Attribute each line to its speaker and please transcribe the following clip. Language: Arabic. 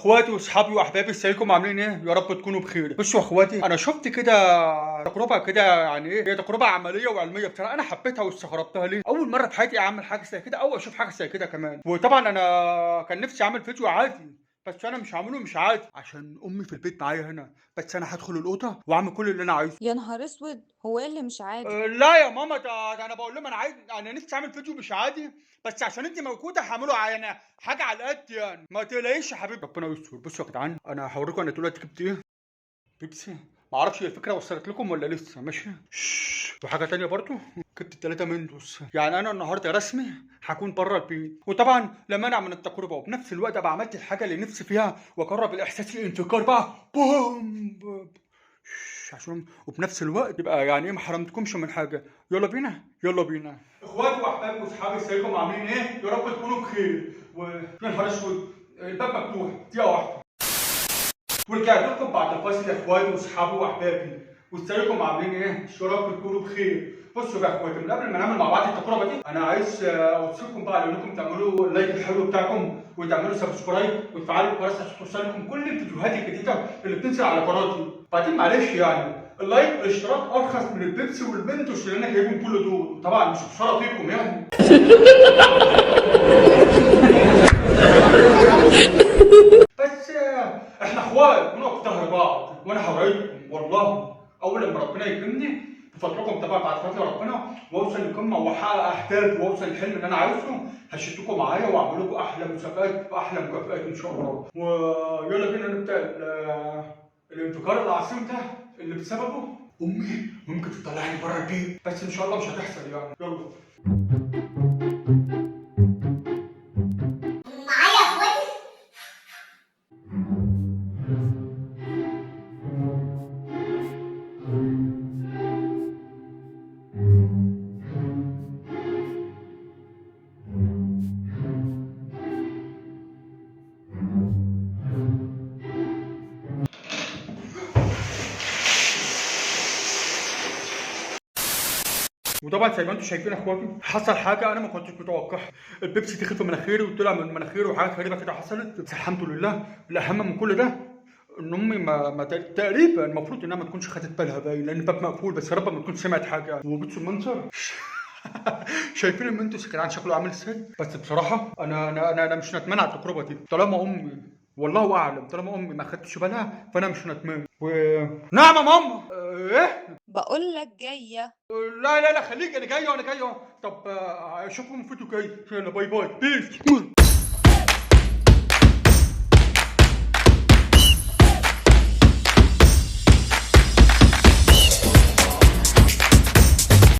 Speaker 1: اخواتي واصحابي واحبابي، ازيكم عاملين ايه؟ يا رب تكونوا بخير. بصوا يا اخواتي، انا شفت كده تجربه كده، يعني ايه، هي تجربه عمليه وعلميه بصراحه. انا حبيتها واستغربتها ليه. اول مره في حياتي اعمل حاجه زي كده، او اشوف حاجه زي كده كمان. وطبعا انا كان نفسي اعمل فيديو عادي، بس انا مش هعمله مش عادي عشان امي في البيت معايا هنا. بس انا هدخل الاوضه واعمل كل اللي انا عايزه.
Speaker 2: يا نهار اسود! هو إيه اللي مش عادي؟
Speaker 1: لا يا ماما، ده انا بقول لهم انا عايز، انا نفسي اعمل فيديو مش عادي، بس عشان انت موجوده هعمله يعني حاجه على قد، يعني ما تقلقيش يا حبيبي، ربنا يستر. بصوا يا جدعان، انا هوريكم انا دلوقتي جبت ايه. بيبسي. ما اعرفش الفكره وصلت لكم ولا لسه. ماشي. وحاجه تانية برضو، جبت التلاته مندوس. يعني انا النهارده رسمي هكون بره البيت، وطبعا لا مانع من التجربه، وبنفس الوقت ابقى عملت الحاجه اللي نفسي فيها، واجرب الاحساس الانفجار بقى. بوم. عشان وبنفس الوقت يبقى يعني ايه، ما حرمتكمش من حاجه. يلا بينا يلا بينا. اخواتي واحبابي واصحابي، ازيكم عاملين ايه؟ يا رب تكونوا بخير. يا نهار اسود، الباب مفتوح دقيقه واحده. ورجعت لكم بعد الفاصل يا اخواتي واصحابي واحبابي، وازيكم عاملين ايه؟ يا رب تكونوا بخير. بصوا بقى يا اخواتي، من قبل ما نعمل مع بعض التجربه دي، انا عايز اوصيكم بقى على انكم تعملوا اللايك الحلو بتاعكم، وتعملوا سبسكرايب، وتفعلوا الجرس عشان توصلكم كل الفيديوهات الجديده اللي بتنزل على قناتي. بعدين معلش يعني اللايك والاشتراك ارخص من البيبسي والبنتوش اللي انا جايبهم كل دول، طبعا مش بخساره فيكم يعني. بس احنا اخوات ونقف ظهر بعض، وانا هوعدكم والله اول لما ربنا يكرمني بفضلكم طبعا، بعد فضل ربنا، واوصل لقمه واحقق اهدافي واوصل للحلم اللي انا عايزه، هشدكم معايا واعمل لكم احلى مسابقات واحلى مكافآت ان شاء الله. ويلا بينا نبدا الانفجار العظيم ده اللي بسببه امي ممكن تطلعني بره البيت، بس ان شاء الله مش هتحصل يعني. يلا. وطبعا زي ما انتم شايفين يا اخواتي، حصل حاجه انا ما كنتش متوقعها. البيبسي دخل في مناخيري وطلع من مناخيري، وحاجات غريبه كده حصلت، بس الحمد لله. الاهم من كل ده ان امي ما تقريبا المفروض انها ما تكونش خدت بالها باين، لان الباب مقفول، بس يا رب ما تكون سمعت حاجه. وبصوا المنظر. شايفين المنتوس يا جدعان شكله عامل ازاي؟ بس بصراحه انا مش ندمان على التجربه دي، طالما امي، والله اعلم، طالما امي ما خدتش بالها فانا مش ندمان. نعم يا ماما. ايه؟
Speaker 2: باقول لك جاية.
Speaker 1: لا لا لا، خليك، انا جاي اهو. طب اشوفكم في فيديو جاي. يلا باي باي بيس.